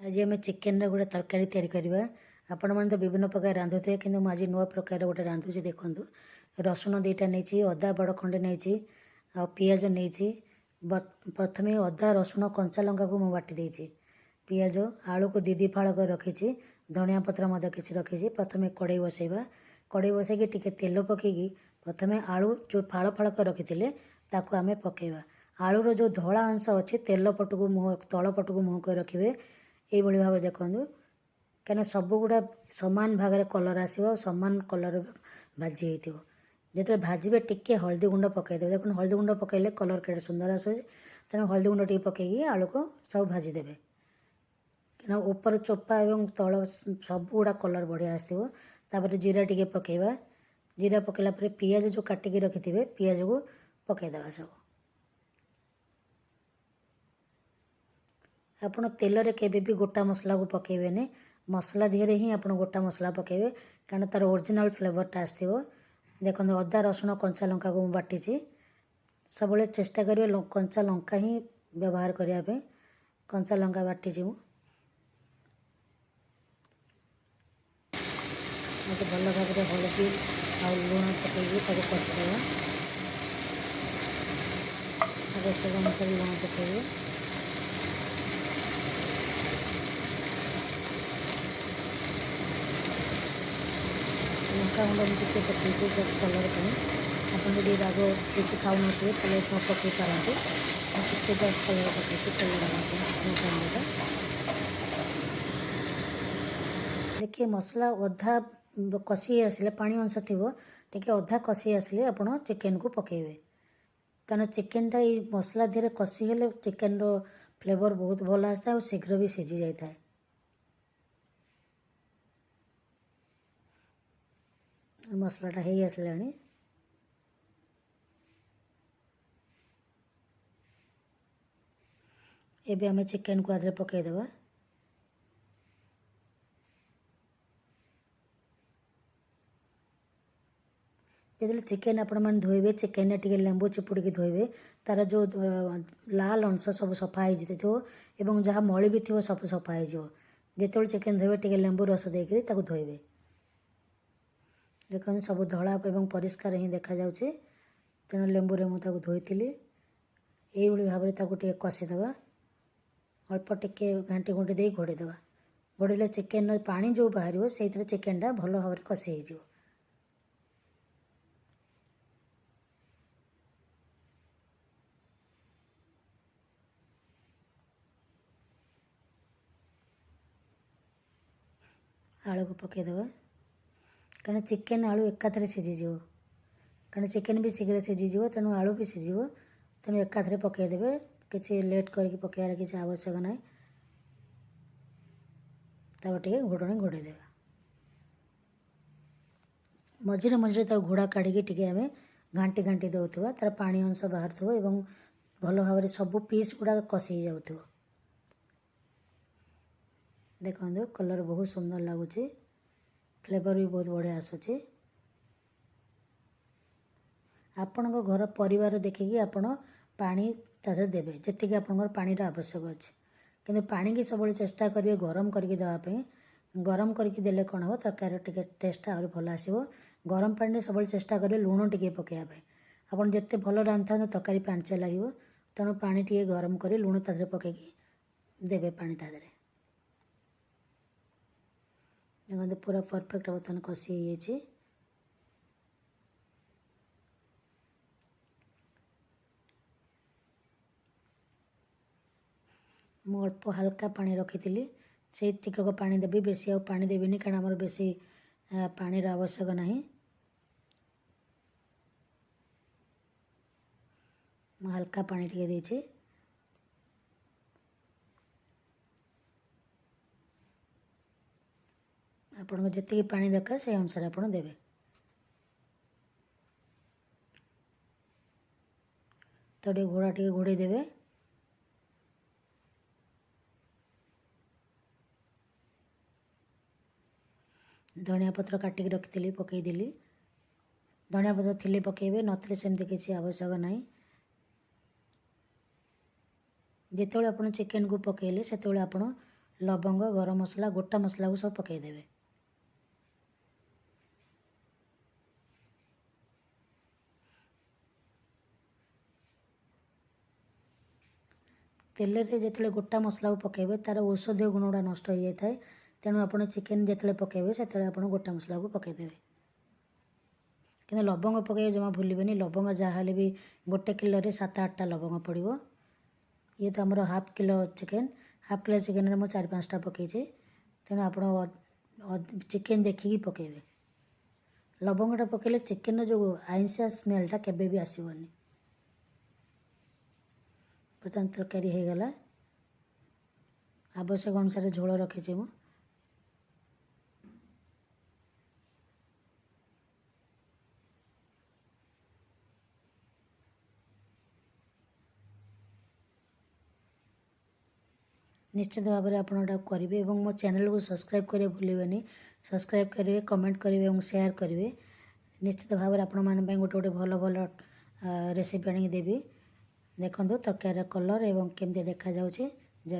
आज आम चिकेन गोटे तरकारी या आपण मैंने तो विभिन्न प्रकार रांधुए कि आज नुआ प्रकार गोटे रांधुची देखूँ। रसुण दुईटा नहीं, अदा बड़ खंडे नहीं, आ पिज नहीं। प्रथम अदा रसुण कंचा लंका को मुझे बाटी देती, पिज आलू को दी फाड़ कर रखी, धनिया पत्र कि रखी। प्रथम कड़े बसैबा, कड़े बसैकी टिके तेल पकईकी प्रथम आलू जो फाड़ फाड़ कर रखी ताकू आम पकेबा। आलूर जो धला अंश अच्छी तेल पटू मुह तल पटू मुह कर रखिए ये भाव देखूँ। कहीं सब गुड़ा सामान भाग में कलर आसो, सामान कलर भाजी होते भाजबे टिके हल्दी गुंड पकईदे। देखो हल्दी गुंड पकईले कलर के सुंदर आस, तेणु हल्दी गुंड टी पकईकी आलू को सब भाजीदेवे कहीं ऊपर चोपा और तल सब गुड़ा कलर बढ़िया आसपर। जीरा टी पकईबा, जीरा पकईला पिज जो काटिकी रखि थे पिज को पकईदे सब। आपण तेल रे केबे भी गोटा मसला को पकेबेनी, मसला दिहरे ही आपण गोटा मसला पकेबे कारण तार ओरिजिनल फ्लेवरटा आसथिबो। देखो अदा रसुण कंचा लंका को बाटी, सब चेष्टा करेंगे कंचा लंका ही व्यवहार करने। कंचा लंका बाटी मुझे भल भाव हल्दी आ लुण पकईकी कषिदेवा। आवश्यक अनुसार लुण पकईबे, लंका गुंड टी पकईकी कलर पर। आप राग बेसी खाऊ ना तेल न पकई पारती, टे जस्ट कलर पकईकी कलर लंका गुंडा। देखिए मसला अधा कषि आसिले पानी अंश थी टे अधा कषि आसिले आप चिकेन को पकेबे कारण चिकेनटा ये मसला धीरे कषि हेले चिकेन रो फ्लेवर बहुत भल आसता है, शीघ्र भी सीझी जाता है। मसलाटा हो आसला। एबे आमे चिकेन को आधे पकईदेवा। जो चिकेन आपण मैंने धोइबे, चिकेन टे लेंबू चिपुड़ी धोइबे, तार जो लाल अंश सब सफा हो जहाँ मली भी थी सब सफा हो। जिते चिकेन धोइबे टे लेंबू रस देकर धोइबे। देखो सब धला और परिष्कार ही देखा जाउछे, तेणु लेंबू रे मुझे धोई ये भाव में कषिदेवा। अल्प टिके घाटी घुंटी दे घोड़ेदेवा। घोड़े चिकेन पानी जो बाहर से चिकेनटा भल भाव में कषि हो। आलू को पकईदेवा कारण चिकेन आलू एकाथरे सीझीज, कारण चिकेन भी शीघ्र सीझीज तेणु आलू भी सीझ, तेणु एकाथरे पकईदेवे। किसी लेट करके पकईबार किसी आवश्यक ना, टे घोड़णी घोड़ेदेवा। मझे मझे घोड़ा काढ़ी टे आम घाटी घाटी दौथवा, तार पानी अंश बाहर थो और भल भाव में सब पीस गुड़ा कषि जाऊ। देखो कलर बहुत सुंदर लगुच, फ्लेवर भी बहुत बढ़िया आसूची। आपण घर परिवार देखिकी आपण पानी तादर देवे जी आपंकर पानी आवश्यक अच्छे, किंतु पानी की सब चेष्टा करेंगे गरम करके देवाई। गरम करके देले कौन हम तरकारी टे टेस्ट आहरी भल आसो। गरम पानी सब चेष्टा करेंगे लुण टे पकईवाई। आपड़ जिते भल रांधता तरकारी पांचा लगे, तेणु पानी टे गरम कर लुण तादर पकईकी देवे पानी तादर। देखो पूरा परफेक्ट बर्तमान कषि हो। मु अल्प हल्का पानी रखी से टिकक पानी देवी, बेसी आ पानी देवी कारण आमर बेसी पानी आवश्यक ना। हल्का पानी टे देछि। आपन को जितनी पानी दरकार से अनुसार आप देवे। तो घोड़ा टे घोड़े देवे। धनिया पत्र काटिक रखी पकईदेली। धनिया पत्र थिले पकईबे, नथिले सेमती किसी आवश्यक ना। जिते आप चिकेन को पकईले से आप ଲବଙ୍ଗ, ଗରମ ମସଲା, ଗୋଟା ମସଲାକୁ ସବୁ ପକାଇଦେବେ। ତେଲରେ ଯେତେବେଳେ ଗୋଟା ମସଲାକୁ ପକାଇବେ ତା'ର ଔଷଧୀୟ ଗୁଣଗୁଡ଼ା ନଷ୍ଟ ହୋଇଯାଇଥାଏ। ତେଣୁ ଆପଣ ଚିକେନ୍ ଯେତେବେଳେ ପକାଇବେ ସେତେବେଳେ ଆପଣ ଗୋଟା ମସଲାକୁ ପକାଇଦେବେ। କିନ୍ତୁ ଲବଙ୍ଗ ପକାଇବେ ଜମା ଭୁଲିବେନି। ଲବଙ୍ଗ ଯାହା ହେଲେ ବି 1 କିଲୋରେ 7-8ଟା ଲବଙ୍ଗ ପଡ଼ିବ। ଇଏ ତ ଆମର half kilo chicken. Half kilo ଚିକେନ୍ରେ ମୁଁ 4-5ଟା ପକାଇଛି। ତେଣୁ ଆପଣ ଚିକେନ୍ ଦେଖିକି ପକାଇବେ। ଲବଙ୍ଗଟା ପକାଇଲେ ଚିକେନ୍ର ଯେଉଁ ଆଇଁଷିଆ ସ୍ମେଲ୍ଟା କେବେ ବି ଆସିବନି। ବର୍ତ୍ତମାନ ତରକାରୀ ହୋଇଗଲା। ଆବଶ୍ୟକ ଅନୁସାରେ ଝୋଳ ରଖିଛି ମୁଁ। ନିଶ୍ଚିତ ଭାବରେ ଆପଣ ଏଟାକୁ କରିବେ ଏବଂ ମୋ ଚ୍ୟାନେଲକୁ ସବସ୍କ୍ରାଇବ୍ କରିବା ଭୁଲିବେନି। ସବସ୍କ୍ରାଇବ୍ କରିବେ, କମେଣ୍ଟ କରିବେ ଏବଂ ସେୟାର କରିବେ। ନିଶ୍ଚିତ ଭାବରେ ଆପଣମାନଙ୍କ ପାଇଁ ଗୋଟେ ଭଲ ଭଲ ରେସିପି ଆଣିକି ଦେବି। ଦେଖନ୍ତୁ ତରକାରୀର କଲର୍ ଏବଂ କେମିତି ଦେଖାଯାଉଛି।